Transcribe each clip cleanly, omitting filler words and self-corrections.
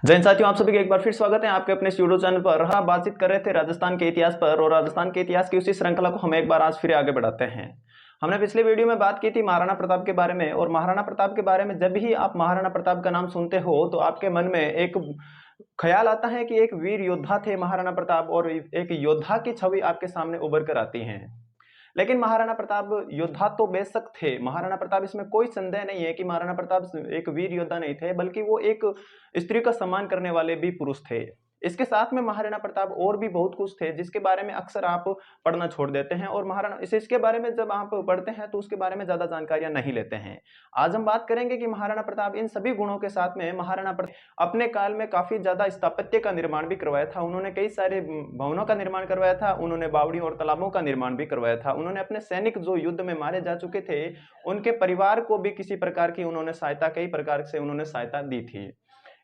जय हिंद साथियों, आप सभी का एक बार फिर स्वागत है आपके अपने यूट्यूब चैनल पर। हाँ, बातचीत कर रहे थे राजस्थान के इतिहास पर और राजस्थान के इतिहास की उसी श्रृंखला को हम एक बार आज फिर आगे बढ़ाते हैं। हमने पिछले वीडियो में बात की थी महाराणा प्रताप के बारे में, और महाराणा प्रताप के बारे में जब भी आप महाराणा प्रताप का नाम सुनते हो तो आपके मन में एक ख्याल आता है कि एक वीर योद्धा थे महाराणा प्रताप, और एक योद्धा की छवि आपके सामने उभर कर आती है। लेकिन महाराणा प्रताप योद्धा तो बेशक थे, महाराणा प्रताप, इसमें कोई संदेह नहीं है कि महाराणा प्रताप एक वीर योद्धा नहीं थे, बल्कि वो एक स्त्री का सम्मान करने वाले भी पुरुष थे। इसके साथ में महाराणा प्रताप और भी बहुत कुछ थे जिसके बारे में अक्सर आप पढ़ना छोड़ देते हैं, और महाराणा इसके बारे में जब आप पढ़ते हैं तो उसके बारे में ज्यादा जानकारियां नहीं लेते हैं। आज हम बात करेंगे कि महाराणा प्रताप इन सभी गुणों के साथ में महाराणा प्रताप अपने काल में काफी ज्यादा स्थापत्य का निर्माण भी करवाया था। उन्होंने कई सारे भवनों का निर्माण करवाया था, उन्होंने बावड़ियों और तालाबों का निर्माण भी करवाया था। उन्होंने अपने सैनिक जो युद्ध में मारे जा चुके थे उनके परिवार को भी किसी प्रकार की उन्होंने सहायता, कई प्रकार से उन्होंने सहायता दी थी।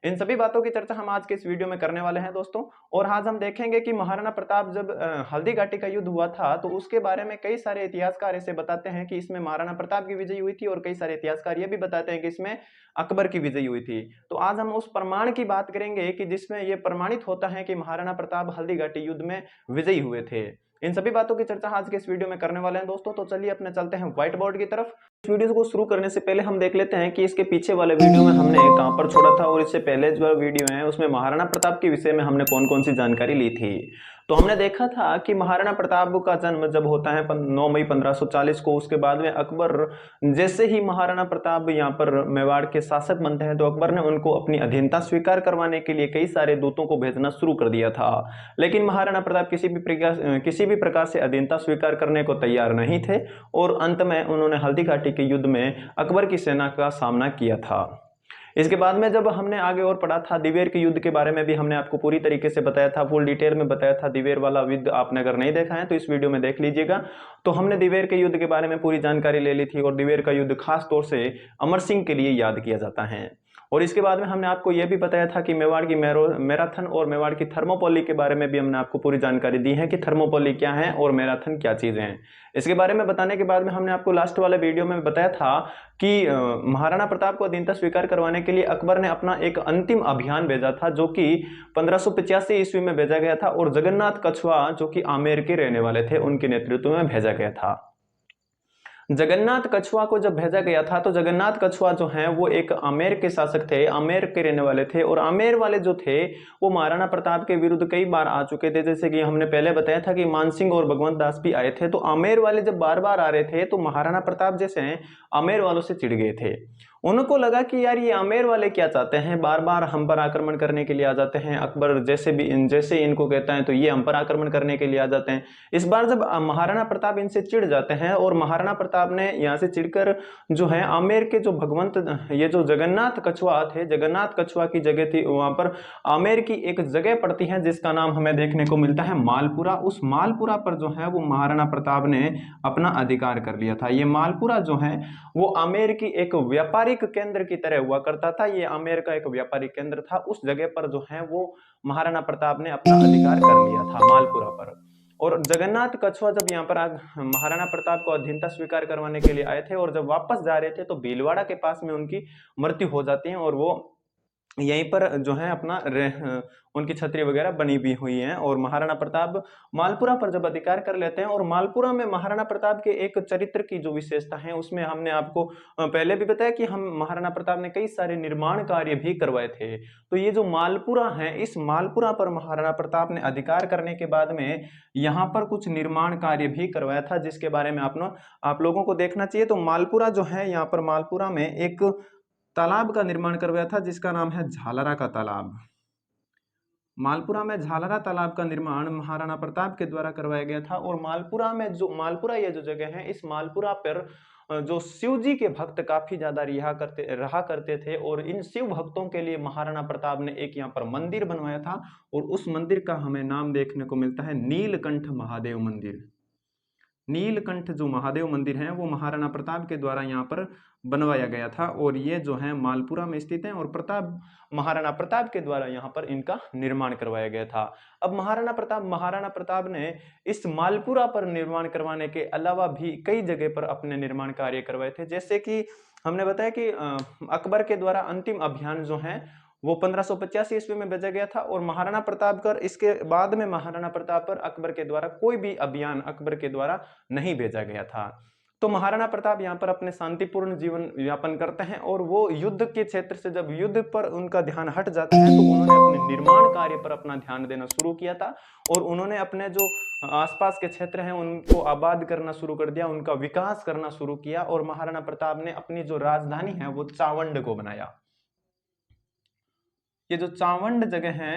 इन सभी बातों की चर्चा हम आज के इस वीडियो में करने वाले हैं दोस्तों। और आज हम देखेंगे कि महाराणा प्रताप जब हल्दी घाटी का युद्ध हुआ था तो उसके बारे में कई सारे इतिहासकार ऐसे बताते हैं कि इसमें महाराणा प्रताप की विजय हुई थी, और कई सारे इतिहासकार ये भी बताते हैं कि इसमें अकबर की विजय हुई थी। तो आज हम उस प्रमाण की बात करेंगे कि जिसमें यह प्रमाणित होता है कि महाराणा प्रताप हल्दी घाटी युद्ध में विजयी हुए थे। इन सभी बातों की चर्चा आज के इस वीडियो में करने वाले हैं दोस्तों। तो चलिए अपने चलते हैं व्हाइट बोर्ड की तरफ। इस वीडियो को शुरू करने से पहले हम देख लेते हैं कि इसके पीछे वाले वीडियो में हमने कहां पर छोड़ा था, और इससे पहले जो वीडियो है उसमें महाराणा प्रताप के विषय में हमने कौन कौन सी जानकारी ली थी। तो हमने देखा था कि महाराणा प्रताप का जन्म जब होता है 9 मई 1540 को, उसके बाद में अकबर जैसे ही महाराणा प्रताप यहाँ पर मेवाड़ के शासक बनते हैं तो अकबर ने उनको अपनी अधीनता स्वीकार करवाने के लिए कई सारे दूतों को भेजना शुरू कर दिया था। लेकिन महाराणा प्रताप किसी भी प्रकार से अधीनता स्वीकार करने को तैयार नहीं थे, और अंत में उन्होंने हल्दी घाटी के युद्ध में अकबर की सेना का सामना किया था। इसके बाद में जब हमने आगे और पढ़ा था दिवेर के युद्ध के बारे में भी हमने आपको पूरी तरीके से बताया था, फुल डिटेल में बताया था। दिवेर वाला युद्ध आपने अगर नहीं देखा है तो इस वीडियो में देख लीजिएगा। तो हमने दिवेर के युद्ध के बारे में पूरी जानकारी ले ली थी, और दिवेर का युद्ध खास तौर से अमर सिंह के लिए याद किया जाता है। और इसके बाद में हमने आपको यह भी बताया था कि मेवाड़ की मैराथन और मेवाड़ की थर्मोपोली के बारे में भी हमने आपको पूरी जानकारी दी है कि थर्मोपोली क्या है और मैराथन क्या चीजें हैं। इसके बारे में बताने के बाद में हमने आपको लास्ट वाले वीडियो में बताया था कि महाराणा प्रताप को अधीनता स्वीकार करवाने के लिए अकबर ने अपना एक अंतिम अभियान भेजा था, जो कि 1585 ईस्वी में भेजा गया था, और जगन्नाथ कछुआ जो कि आमेर के रहने वाले थे उनके नेतृत्व में भेजा गया था। जगन्नाथ कछुआ को जब भेजा गया था तो जगन्नाथ कछुआ जो है वो एक आमेर के शासक थे, आमेर के रहने वाले थे, और आमेर वाले जो थे वो महाराणा प्रताप के विरुद्ध कई बार आ चुके थे। जैसे कि हमने पहले बताया था कि मानसिंह और भगवंत दास भी आए थे। तो आमेर वाले जब बार बार आ रहे थे तो महाराणा प्रताप जैसे हैं आमेर वालों से चिढ़ गए थे। उनको लगा कि यार ये आमेर वाले क्या चाहते हैं, बार बार हम पर आक्रमण करने के लिए आ जाते हैं। अकबर जैसे इनको कहता है तो ये हम पर आक्रमण करने के लिए आ जाते हैं। इस बार जब महाराणा प्रताप इनसे चिढ़ जाते हैं, और महाराणा प्रताप ने यहाँ से चिढ़कर जो है आमेर के जो भगवंत, ये जो जगन्नाथ कछुआ थे, जगन्नाथ कछुआ की जगह थी वहां पर आमेर की एक जगह पड़ती है जिसका नाम हमें देखने को मिलता है मालपुरा। उस मालपुरा पर जो है वो महाराणा प्रताप ने अपना अधिकार कर लिया था। ये मालपुरा जो है वो आमेर की एक व्यापारिक केंद्र की तरह हुआ करता था। ये आमेर का एक व्यापारिक केंद्र था। उस जगह पर जो है वो महाराणा प्रताप ने अपना अधिकार कर लिया था मालपुरा पर। और जगन्नाथ कछुआ जब यहाँ पर महाराणा प्रताप को अधीनता स्वीकार करवाने के लिए आए थे, और जब वापस जा रहे थे तो भीलवाड़ा के पास में उनकी मृत्यु हो जाती है, और वो यहीं पर जो है अपना उनकी छतरी वगैरह बनी भी हुई है। और महाराणा प्रताप मालपुरा पर जब अधिकार कर लेते हैं, और मालपुरा में महाराणा प्रताप के एक चरित्र की जो विशेषता है उसमें हमने आपको पहले भी बताया कि हम महाराणा प्रताप ने कई सारे निर्माण कार्य भी करवाए थे। तो ये जो मालपुरा है, इस मालपुरा पर महाराणा प्रताप ने अधिकार करने के बाद में यहाँ पर कुछ निर्माण कार्य भी करवाया था, जिसके बारे में आप लोगों को देखना चाहिए। तो मालपुरा जो है, यहाँ पर मालपुरा में एक तालाब का निर्माण करवाया था जिसका नाम है झालरा का तालाब। मालपुरा में झालरा तालाब का निर्माण महाराणा प्रताप के द्वारा करवाया गया था। और मालपुरा ये जो जगह है, इस मालपुरा पर जो शिव जी के भक्त काफी ज्यादा रहा करते थे, और इन शिव भक्तों के लिए महाराणा प्रताप ने एक यहाँ पर मंदिर बनवाया था, और उस मंदिर का हमें नाम देखने को मिलता है नीलकंठ महादेव मंदिर। नीलकंठ जो महादेव मंदिर है वो महाराणा प्रताप के द्वारा यहाँ पर बनवाया गया था, और ये जो है मालपुरा में स्थित है, और महाराणा प्रताप के द्वारा यहाँ पर इनका निर्माण करवाया गया था। अब महाराणा प्रताप ने इस मालपुरा पर निर्माण करवाने के अलावा भी कई जगह पर अपने निर्माण कार्य करवाए थे। जैसे कि हमने बताया कि अकबर के द्वारा अंतिम अभियान जो है वो 1585 ईस्वी में भेजा गया था। और महाराणा प्रतापगढ़ इसके बाद में महाराणा प्रताप पर अकबर के द्वारा कोई भी अभियान अकबर के द्वारा नहीं भेजा गया था। तो महाराणा प्रताप यहाँ पर अपने शांतिपूर्ण जीवन यापन करते हैं और वो युद्ध के क्षेत्र से जब युद्ध पर उनका ध्यान हट जाता है तो उन्होंने अपने निर्माण कार्य पर अपना ध्यान देना शुरू किया था और उन्होंने अपने जो आसपास के क्षेत्र हैं उनको आबाद करना शुरू कर दिया, उनका विकास करना शुरू किया। और महाराणा प्रताप ने अपनी जो राजधानी है वो चावंड को बनाया। ये जो चावंड जगह है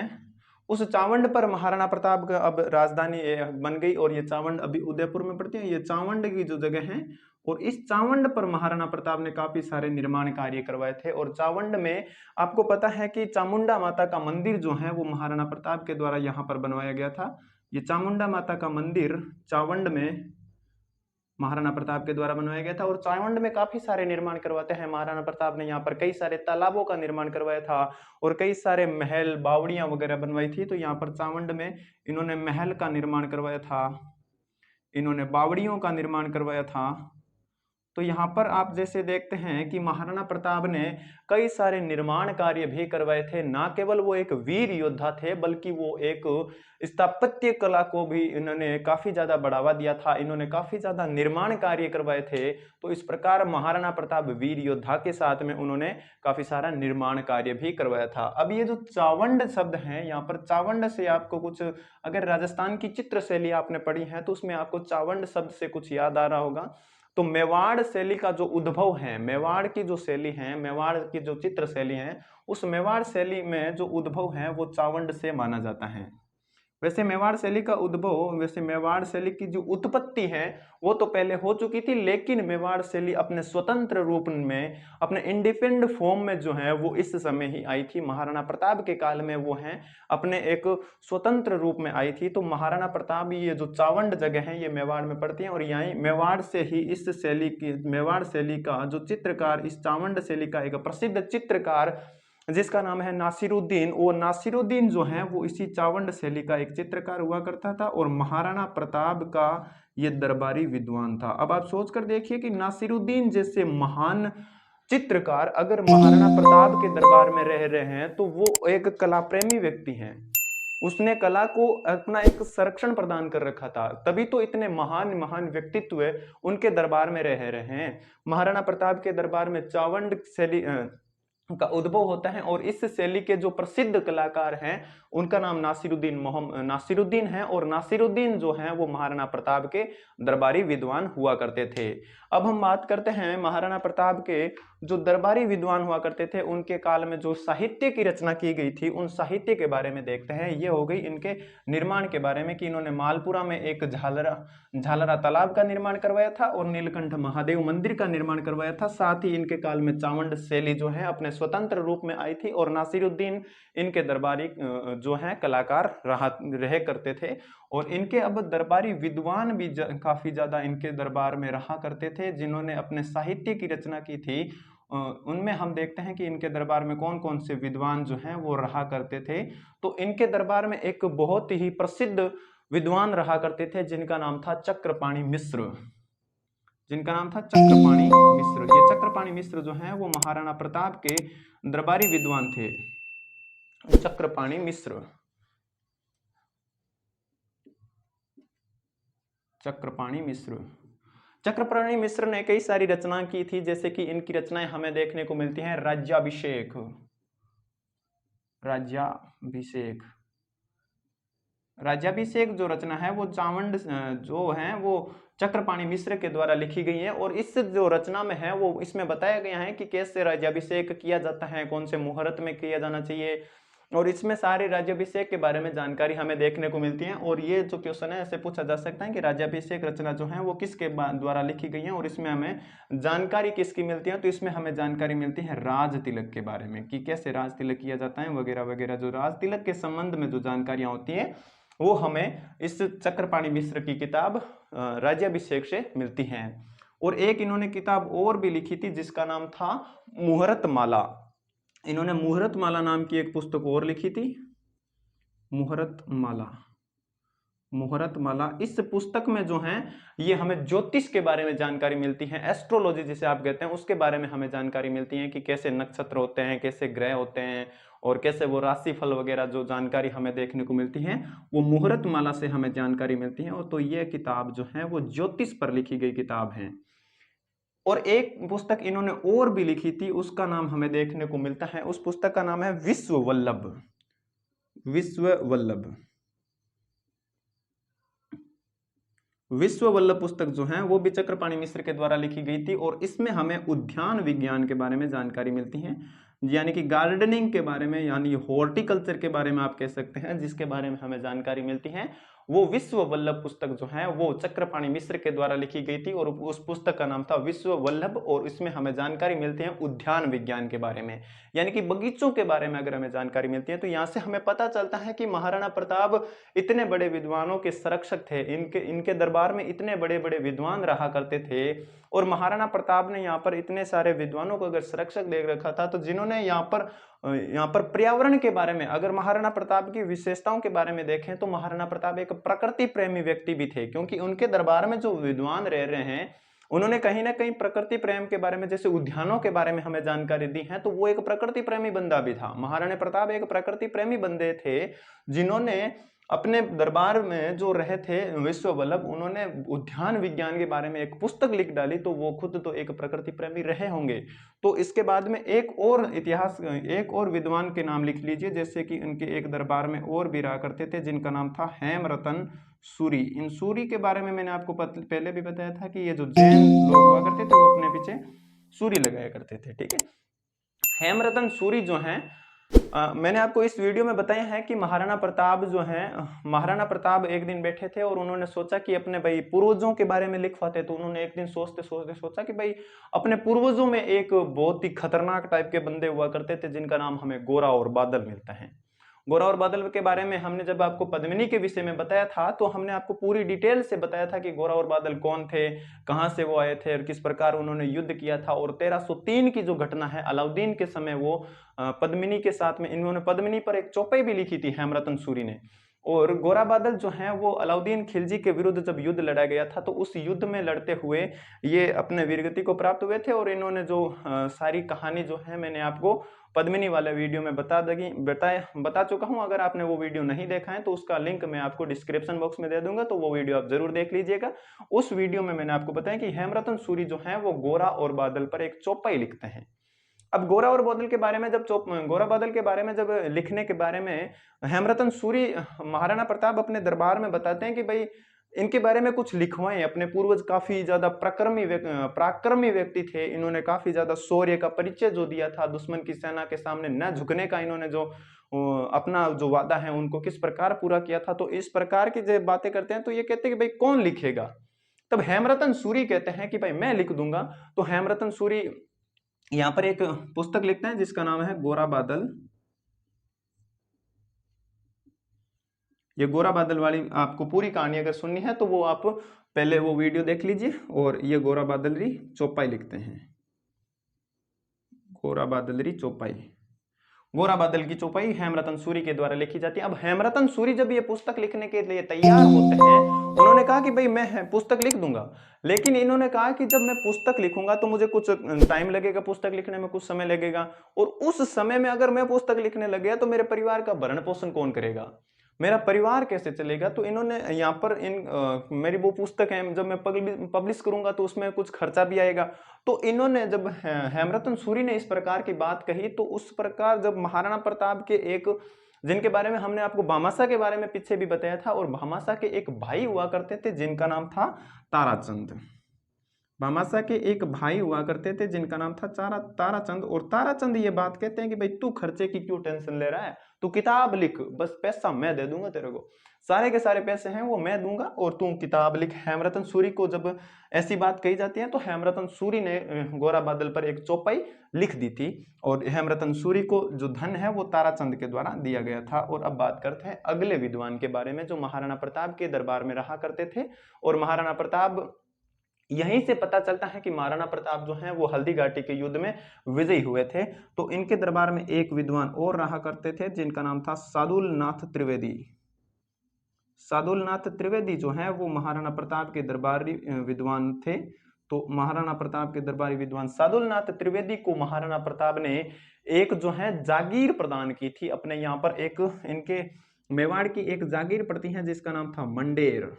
उस चावंड पर महाराणा प्रताप का अब राजधानी बन गई और ये चावंड अभी उदयपुर में पड़ती है। ये चावंड की जो जगह है और इस चावंड पर महाराणा प्रताप ने काफी सारे निर्माण कार्य करवाए थे। और चावंड में आपको पता है कि चामुंडा माता का मंदिर जो है वो महाराणा प्रताप के द्वारा यहाँ पर बनवाया गया था। ये चामुंडा माता का मंदिर चावंड में महाराणा प्रताप के द्वारा बनवाया गया था। और चावंड में काफी सारे निर्माण करवाते हैं महाराणा प्रताप ने। यहाँ पर कई सारे तालाबों का निर्माण करवाया था और कई सारे महल बावड़ियां वगैरह बनवाई थी। तो यहाँ पर चावंड में इन्होंने महल का निर्माण करवाया था, इन्होंने बावड़ियों का निर्माण करवाया था। तो यहाँ पर आप जैसे देखते हैं कि महाराणा प्रताप ने कई सारे निर्माण कार्य भी करवाए थे। ना केवल वो एक वीर योद्धा थे बल्कि वो एक स्थापत्य कला को भी इन्होंने काफी ज्यादा बढ़ावा दिया था, इन्होंने काफी ज्यादा निर्माण कार्य करवाए थे। तो इस प्रकार महाराणा प्रताप वीर योद्धा के साथ में उन्होंने काफी सारा निर्माण कार्य भी करवाया था। अब ये जो चावंड शब्द है, यहाँ पर चावंड से आपको कुछ, अगर राजस्थान की चित्र शैली आपने पढ़ी है तो उसमें आपको चावंड शब्द से कुछ याद आ रहा होगा। तो मेवाड़ शैली का जो उद्भव है, मेवाड़ की जो शैली है, मेवाड़ की जो चित्र शैली है, उस मेवाड़ शैली में जो उद्भव है वो चावंड से माना जाता है। वैसे मेवाड़ शैली का उद्भव, वैसे मेवाड़ शैली की जो उत्पत्ति है वो तो पहले हो चुकी थी, लेकिन मेवाड़ शैली अपने स्वतंत्र रूप में, अपने इंडिपेंडेंट फॉर्म में जो है वो इस समय ही आई थी। महाराणा प्रताप के काल में वो है अपने एक स्वतंत्र रूप में आई थी। तो महाराणा प्रताप, ये जो चावंड जगह है ये मेवाड़ में पड़ती है और यही मेवाड़ से ही इस शैली की, मेवाड़ शैली का जो चित्रकार, इस चावंड शैली का एक प्रसिद्ध चित्रकार जिसका नाम है नासिरुद्दीन, वो नासिरुद्दीन जो है वो इसी चावंड शैली का एक चित्रकार हुआ करता था और महाराणा प्रताप का ये दरबारी विद्वान था। अब आप सोच कर देखिए कि नासिरुद्दीन जैसे महान चित्रकार अगर महाराणा प्रताप के दरबार में रह रहे हैं तो वो एक कला प्रेमी व्यक्ति हैं, उसने कला को अपना एक संरक्षण प्रदान कर रखा था, तभी तो इतने महान महान व्यक्तित्व उनके दरबार में रह रहे हैं। महाराणा प्रताप के दरबार में चावंड शैली का उद्भव होता है और इस शैली के जो प्रसिद्ध कलाकार हैं उनका नाम नासिरुद्दीन है। और नासिरुद्दीन जो है वो महाराणा प्रताप के दरबारी विद्वान हुआ करते थे। अब हम बात करते हैं महाराणा प्रताप के जो दरबारी विद्वान हुआ करते थे उनके काल में जो साहित्य की रचना की गई थी उन साहित्य के बारे में देखते हैं। ये हो गई इनके निर्माण के बारे में कि इन्होंने मालपुरा में एक झालरा तालाब का निर्माण करवाया था और नीलकंठ महादेव मंदिर का निर्माण करवाया था। साथ ही इनके काल में चावंड शैली जो है अपने स्वतंत्र रूप में आई थी और नासिरुद्दीन इनके दरबारी जो है कलाकार रहे करते थे। और इनके अब दरबारी विद्वान भी काफी ज्यादा इनके दरबार में रहा करते थे जिन्होंने अपने साहित्य की रचना की थी। उनमें हम देखते हैं कि इनके दरबार में कौन कौन से विद्वान जो हैं वो रहा करते थे। तो इनके दरबार में एक बहुत ही प्रसिद्ध विद्वान रहा करते थे जिनका नाम था चक्रपाणि मिश्र, जिनका नाम था चक्रपाणि मिश्र। ये चक्रपाणि मिश्र जो हैं वो महाराणा प्रताप के दरबारी विद्वान थे। चक्रपाणि मिश्र, चक्रपाणि मिश्र, चक्रपाणि मिश्र ने कई सारी रचना की थी, जैसे कि इनकी रचनाएं हमें देखने को मिलती हैं राज्याभिषेक, राज्याभिषेक, राज्याभिषेक जो रचना है वो चावंड जो है वो चक्रपाणि मिश्र के द्वारा लिखी गई है। और इस जो रचना में है वो इसमें बताया गया है कि कैसे राज्याभिषेक किया जाता है, कौन से मुहूर्त में किया जाना चाहिए, और इसमें सारे राज्याभिषेक के बारे में जानकारी हमें देखने को मिलती है। और ये जो क्वेश्चन है ऐसे पूछा जा सकता है कि राज्याभिषेक रचना जो है वो किसके द्वारा लिखी गई है और इसमें हमें जानकारी किसकी मिलती है। तो इसमें हमें जानकारी मिलती है राज तिलक के बारे में कि कैसे राज तिलक किया जाता है वगैरह वगैरह। जो राज तिलक के संबंध में जो जानकारियां होती हैं वो हमें इस चक्रपाणि मिश्र की किताब राज्याभिषेक से मिलती हैं। और एक इन्होंने किताब और भी लिखी थी जिसका नाम था मुहूर्त माला। इन्होंने मुहूर्त माला नाम की एक पुस्तक और लिखी थी, मुहूर्त माला। मुहूर्तमाला। इस पुस्तक में जो है ये हमें ज्योतिष के बारे में जानकारी मिलती है, एस्ट्रोलॉजी जिसे आप कहते हैं उसके बारे में हमें जानकारी मिलती है कि कैसे नक्षत्र होते हैं, कैसे ग्रह होते हैं और कैसे वो राशिफल वगैरह जो जानकारी हमें देखने को मिलती है वो मुहूर्तमाला से हमें जानकारी मिलती है। और तो ये किताब जो है वो ज्योतिष पर लिखी गई किताब है। और एक पुस्तक इन्होंने और भी लिखी थी, उसका नाम हमें देखने को मिलता है, उस पुस्तक का नाम है विश्व वल्लभ। विश्व वल्लभ, विश्व वल्लभ पुस्तक जो है वो भी चक्रपाणि मिश्र के द्वारा लिखी गई थी और इसमें हमें उद्यान विज्ञान के बारे में जानकारी मिलती है, यानी कि गार्डनिंग के बारे में, यानी हॉर्टिकल्चर के बारे में आप कह सकते हैं, जिसके बारे में हमें जानकारी मिलती है। वो विश्व वल्लभ पुस्तक जो है वो चक्रपाणि मिश्र के द्वारा लिखी गई थी और उस पुस्तक का नाम था विश्व वल्लभ। और इसमें हमें जानकारी मिलती है उद्यान विज्ञान के बारे में, यानी कि बगीचों के बारे में अगर हमें जानकारी मिलती है तो यहाँ से हमें पता चलता है कि महाराणा प्रताप इतने बड़े विद्वानों के संरक्षक थे, इनके दरबार में इतने बड़े बड़े विद्वान रहा करते थे। और महाराणा प्रताप ने यहाँ पर इतने सारे विद्वानों को अगर संरक्षक देख रखा था, तो जिन्होंने यहाँ पर पर्यावरण के बारे में, अगर महाराणा प्रताप की विशेषताओं के बारे में देखें तो महाराणा प्रताप एक प्रकृति प्रेमी व्यक्ति भी थे, क्योंकि उनके दरबार में जो विद्वान रह रहे हैं उन्होंने कहीं ना कहीं प्रकृति प्रेम के बारे में, जैसे उद्यानों के बारे में हमें जानकारी दी है, तो वो एक प्रकृति प्रेमी बंदा भी था। महाराणा प्रताप एक प्रकृति प्रेमी बंदे थे जिन्होंने अपने दरबार में जो रहे थे विश्व वल्लभ, उन्होंने उद्यान विज्ञान के बारे में एक पुस्तक लिख डाली, तो वो खुद तो एक प्रकृति प्रेमी रहे होंगे। तो इसके बाद में एक और विद्वान के नाम लिख लीजिए, जैसे कि उनके एक दरबार में और भी रहा करते थे जिनका नाम था हेमरतन सूरी। इन सूरी के बारे में मैंने आपको पहले भी बताया था कि ये जो जैन लोग हुआ करते थे वो अपने पीछे सूरी लगाया करते थे, ठीक है। हेमरतन सूरी जो है, मैंने आपको इस वीडियो में बताया है कि महाराणा प्रताप जो है, महाराणा प्रताप एक दिन बैठे थे और उन्होंने सोचा कि अपने भाई पूर्वजों के बारे में लिखवाते। तो उन्होंने एक दिन सोचते सोचते सोचा कि भाई अपने पूर्वजों में एक बहुत ही खतरनाक टाइप के बंदे हुआ करते थे जिनका नाम हमें गोरा और बादल मिलता है। गोरा और बादल के बारे में हमने जब आपको पद्मिनी के विषय में बताया था तो हमने आपको पूरी डिटेल से बताया था कि गोरा और बादल कौन थे, कहां से वो आए थे और किस प्रकार उन्होंने युद्ध किया था। और 1303 की जो घटना है अलाउद्दीन के समय, वो पद्मिनी के साथ में इन्होंने पद्मिनी पर एक चौपाई भी लिखी थी हेमरतन सूरी ने। और गोरा बादल जो है वो अलाउद्दीन खिलजी के विरुद्ध जब युद्ध लड़ा गया था तो उस युद्ध में लड़ते हुए ये अपने वीरगति को प्राप्त हुए थे। और इन्होंने जो सारी कहानी जो है मैंने आपको पद्मिनी वाले वीडियो में बता चुका हूं। अगर आपने वो वीडियो नहीं देखा है तो उसका लिंक मैं आपको डिस्क्रिप्शन बॉक्स में दे दूंगा, तो वो वीडियो आप जरूर देख लीजिएगा। उस वीडियो में मैंने आपको बताया कि हेमरतन सूरी जो है वो गोरा और बादल पर एक चौपाई लिखते हैं। अब गोरा और बादल के बारे में गोरा बादल के बारे में जब लिखने के बारे में हेमरतन सूरी महाराणा प्रताप अपने दरबार में बताते हैं कि भाई इनके बारे में कुछ लिखवाएं। अपने पूर्वज काफी ज्यादा पराक्रमी व्यक्ति थे, इन्होंने काफी ज्यादा शौर्य का परिचय जो दिया था, दुश्मन की सेना के सामने न झुकने का इन्होंने जो अपना जो वादा है उनको किस प्रकार पूरा किया था। तो इस प्रकार की जब बातें करते हैं तो ये कहते हैं कि भाई कौन लिखेगा। तब हेमरतन सूरी कहते हैं कि भाई मैं लिख दूंगा। तो हेमरतन सूरी यहाँ पर एक पुस्तक लिखते हैं जिसका नाम है गोरा बादल। ये गोरा बादल वाली आपको पूरी कहानी अगर सुननी है तो वो आप पहले वो वीडियो देख लीजिए। और ये गोरा बादलरी चौपाई लिखते हैं, गोरा बादलरी चौपाई। गोरा बादल की चौपाई हेमरतन सूरी के द्वारा लिखी जाती है। अब हेमरतन सूरी जब ये पुस्तक लिखने के लिए तैयार होते हैं, उन्होंने कहा कि भाई मैं पुस्तक लिख दूंगा, लेकिन इन्होंने कहा कि जब मैं पुस्तक लिखूंगा तो मुझे कुछ टाइम लगेगा, पुस्तक लिखने में कुछ समय लगेगा। और उस समय में अगर मैं पुस्तक लिखने लग गया तो मेरे परिवार का भरण पोषण कौन करेगा, मेरा परिवार कैसे चलेगा। तो इन्होंने यहाँ पर मेरी वो पुस्तक है, जब मैं पब्लिश करूंगा तो उसमें कुछ खर्चा भी आएगा। तो इन्होंने जब हेमरतन सूरी ने इस प्रकार की बात कही तो उस प्रकार जब महाराणा प्रताप के एक, जिनके बारे में हमने आपको भामाशाह के बारे में पीछे भी बताया था, और भामाशाह के एक भाई हुआ करते थे जिनका नाम था ताराचंद। भामाशाह के एक भाई हुआ करते थे जिनका नाम था ताराचंद। और ताराचंद ये बात कहते हैं कि भाई तू खर्चे की क्यों टेंशन ले रहा है, तू किताब लिख, बस पैसा मैं दे दूंगा तेरे को, सारे के सारे पैसे हैं वो मैं दूंगा और तू किताब लिख। हेमरतन सूरी को जब ऐसी बात कही जाती है तो हेमरतन सूरी ने गोरा बादल पर एक चौपाई लिख दी थी। और हेमरतन सूरी को जो धन है वो ताराचंद के द्वारा दिया गया था। और अब बात करते हैं अगले विद्वान के बारे में जो महाराणा प्रताप के दरबार में रहा करते थे। और महाराणा प्रताप, यहीं से पता चलता है कि महाराणा प्रताप जो हैं वो हल्दी घाटी के युद्ध में विजयी हुए थे। तो इनके दरबार में एक विद्वान और रहा करते थे जिनका नाम था सादुल नाथ त्रिवेदी। सादुलनाथ त्रिवेदी जो है वो महाराणा प्रताप के दरबारी विद्वान थे। तो महाराणा प्रताप के दरबारी विद्वान सादुलनाथ त्रिवेदी को महाराणा प्रताप ने एक जो है जागीर प्रदान की थी। अपने यहाँ पर एक इनके मेवाड़ की एक जागीर पड़ती है जिसका नाम था मंडेर।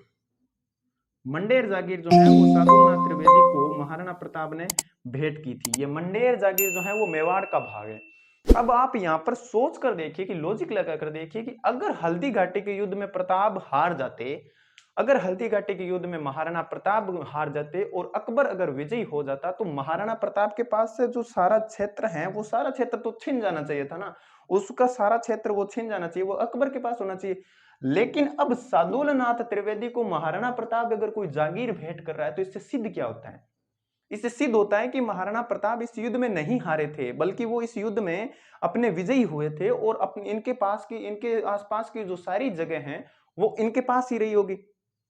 मंडेर जागीर जो है वो सादुलनाथ त्रिवेदी को महाराणा प्रताप ने भेंट की थी। ये मंडेर जागीर जो है वो मेवाड़ का भाग है। अब आप यहाँ पर सोच कर देखिए कि लॉजिक लगा कर देखिए कि अगर हल्दी घाटी के युद्ध में प्रताप हार जाते, अगर हल्दी घाटी के युद्ध में महाराणा प्रताप हार जाते और अकबर अगर विजयी हो जाता, तो महाराणा प्रताप के पास से जो सारा क्षेत्र है वो सारा क्षेत्र तो छिन जाना चाहिए था ना, उसका सारा क्षेत्र वो छिन जाना चाहिए, वो अकबर के पास होना चाहिए। लेकिन अब सादुलनाथ त्रिवेदी को महाराणा प्रताप अगर कोई जागीर भेंट कर रहा है तो इससे सिद्ध क्या होता है? इससे सिद्ध होता है कि महाराणा प्रताप इस युद्ध में नहीं हारे थे, बल्कि वो इस युद्ध में अपने विजयी हुए थे और अपने इनके पास की, इनके आसपास की जो सारी जगह हैं वो इनके पास ही रही होगी।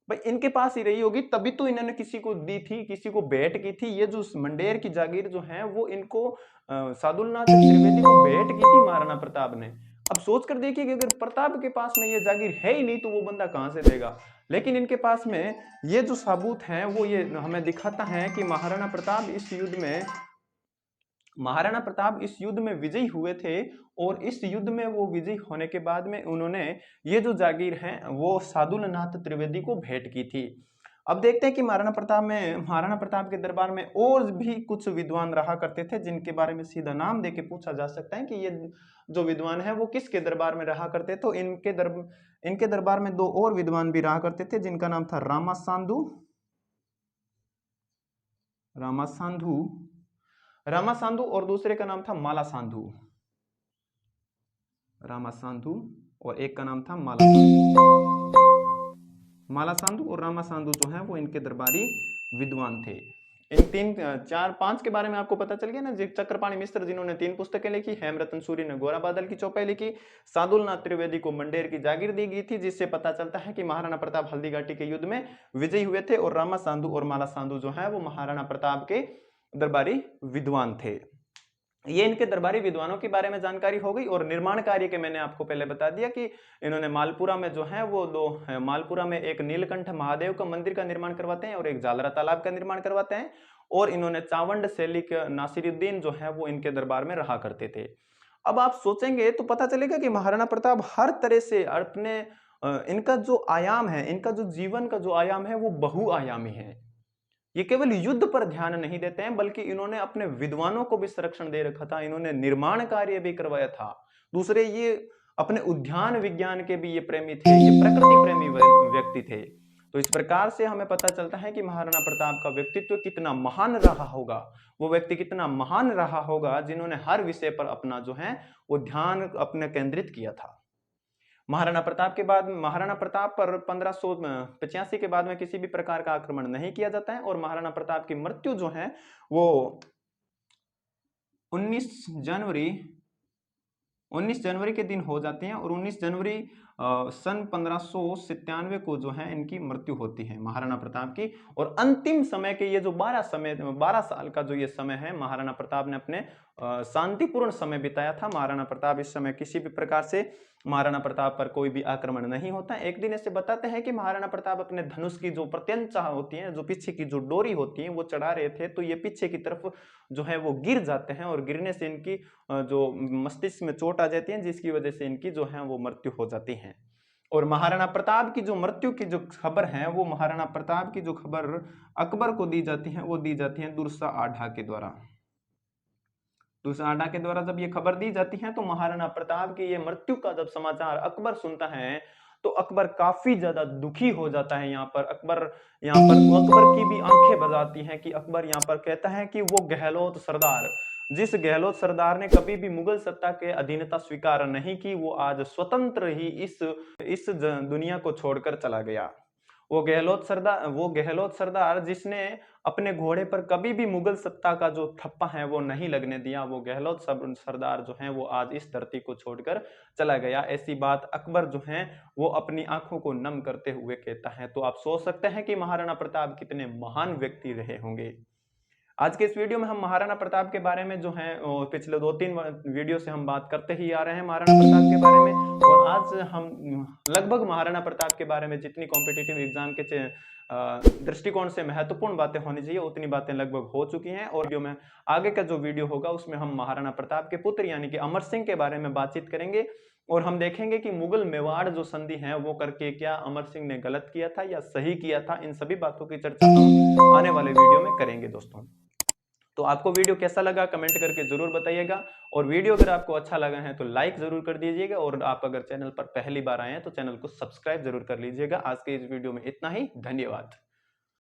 भाई इनके पास ही रही होगी, तभी तो इन्होंने किसी को दी थी, किसी को भेंट की थी। ये जो मंडेर की जागीर जो है वो इनको सादुलनाथ त्रिवेदी को भेंट की थी महाराणा प्रताप ने। अब सोच कर देखिए कि अगर प्रताप के पास में ये जागीर है ही नहीं तो वो बंदा कहां से देगा। लेकिन इनके पास में ये जो सबूत है वो ये हमें दिखाता है कि महाराणा प्रताप इस युद्ध में विजयी हुए थे और इस युद्ध में वो विजयी होने के बाद में उन्होंने ये जो जागीर है वो सादुलनाथ त्रिवेदी को भेंट की थी। अब देखते हैं कि महाराणा प्रताप के दरबार में और भी कुछ विद्वान रहा करते थे जिनके बारे में सीधा नाम देके पूछा जा सकता है कि ये जो विद्वान है वो किसके दरबार में रहा करते। तो इनके दरबार में दो और विद्वान भी रहा करते थे जिनका नाम था रामा सांधु और दूसरे का नाम था माला सांधु। रामा सांधु और एक का नाम था माला सांधु और रामा सांधु जो है वो इनके दरबारी विद्वान थे। इन 3 4 5 के बारे में आपको पता चल गया ना। चक्रपाणी मिश्र जिन्होंने 3 पुस्तकें लिखी, हेमरतन सूरी ने गोरा बादल की चौपाई लिखी, सादुलनाथ त्रिवेदी को मंडेर की जागीर दी गई थी, जिससे पता चलता है कि महाराणा प्रताप हल्दी घाटी के युद्ध में विजयी हुए थे और रामा सांधु और माला सांधु जो है वो महाराणा प्रताप के दरबारी विद्वान थे। ये इनके दरबारी विद्वानों के बारे में जानकारी हो गई। और निर्माण कार्य के मैंने आपको पहले बता दिया कि इन्होंने मालपुरा में जो है वो मालपुरा में एक नीलकंठ महादेव का मंदिर का निर्माण करवाते हैं और एक जालरा तालाब का निर्माण करवाते हैं। और इन्होंने चावंड शैली के नासिरुद्दीन जो है वो इनके दरबार में रहा करते थे। अब आप सोचेंगे तो पता चलेगा कि महाराणा प्रताप हर तरह से अपने इनका जो आयाम है, इनका जो जीवन का जो आयाम है वो बहुआयामी है। ये केवल युद्ध पर ध्यान नहीं देते हैं बल्कि इन्होंने अपने विद्वानों को भी संरक्षण दे रखा था, इन्होंने निर्माण कार्य भी करवाया था। दूसरे ये अपने उद्यान विज्ञान के भी ये प्रेमी थे, ये प्रकृति प्रेमी व्यक्ति थे। तो इस प्रकार से हमें पता चलता है कि महाराणा प्रताप का व्यक्तित्व कितना महान रहा होगा, वो व्यक्ति कितना महान रहा होगा जिन्होंने हर विषय पर अपना जो है वो ध्यान अपने केंद्रित किया था। महाराणा प्रताप पर 1585 के बाद में किसी भी प्रकार का आक्रमण नहीं किया जाता है और महाराणा प्रताप की मृत्यु जो है वो 19 जनवरी के दिन हो जाती है और 19 जनवरी सन 1597 को जो है इनकी मृत्यु होती है महाराणा प्रताप की। और अंतिम समय के ये जो 12 साल का जो ये समय है महाराणा प्रताप ने अपने शांतिपूर्ण समय बिताया था। महाराणा प्रताप इस समय किसी भी प्रकार से महाराणा प्रताप पर कोई भी आक्रमण नहीं होता। एक दिन ऐसे बताते हैं कि महाराणा प्रताप अपने धनुष की जो प्रत्यंचा होती है, जो पीछे की जो डोरी होती है वो चढ़ा रहे थे, तो ये पीछे की तरफ जो है वो गिर जाते हैं और गिरने से इनकी जो मस्तिष्क में चोट आ जाती है जिसकी वजह से इनकी जो है वो मृत्यु हो जाती है। और महाराणा प्रताप की जो मृत्यु की जो खबर है वो महाराणा प्रताप की जो खबर अकबर को दी जाती है वो दी जाती है दुर्सा आढ़ा के द्वारा। दुर्सा आढ़ा के द्वारा जब ये खबर दी जाती है तो महाराणा प्रताप की ये मृत्यु का जब समाचार अकबर सुनता है तो अकबर काफी ज्यादा दुखी हो जाता है। अकबर की भी आंखें भर आती हैं कि अकबर यहाँ पर कहता है कि वो गहलोत सरदार, जिस गहलोत सरदार ने कभी भी मुगल सत्ता के अधीनता स्वीकार नहीं की, वो आज स्वतंत्र ही इस दुनिया को छोड़कर चला गया। वो गहलोत सरदार जिसने अपने घोड़े पर कभी भी मुगल सत्ता का जो ठप्पा है वो नहीं लगने दिया, वो गहलोत सरदार जो है वो आज इस धरती को छोड़कर चला गया। ऐसी बात अकबर जो है वो अपनी आंखों को नम करते हुए कहता है। तो आप सोच सकते हैं कि महाराणा प्रताप कितने महान व्यक्ति रहे होंगे। आज के इस वीडियो में हम महाराणा प्रताप के बारे में जो है पिछले 2-3 वीडियो से हम बात करते ही आ रहे हैं महाराणा प्रताप के बारे में। और आज हम लगभग महाराणा प्रताप के बारे में जितनी कॉम्पिटिटिव एग्जाम के दृष्टिकोण से महत्वपूर्ण बातें होनी चाहिए उतनी बातें लगभग हो चुकी हैं। और जो मैं आगे का जो वीडियो होगा उसमें हम महाराणा प्रताप के पुत्र यानी कि अमर सिंह के बारे में बातचीत करेंगे और हम देखेंगे कि मुगल मेवाड़ जो संधि है वो करके क्या अमर सिंह ने गलत किया था या सही किया था। इन सभी बातों की चर्चा हम आने वाले वीडियो में करेंगे दोस्तों। तो आपको वीडियो कैसा लगा कमेंट करके जरूर बताइएगा और वीडियो अगर आपको अच्छा लगा है तो लाइक जरूर कर दीजिएगा और आप अगर चैनल पर पहली बार आए हैं तो चैनल को सब्सक्राइब जरूर कर लीजिएगा। आज के इस वीडियो में इतना ही, धन्यवाद।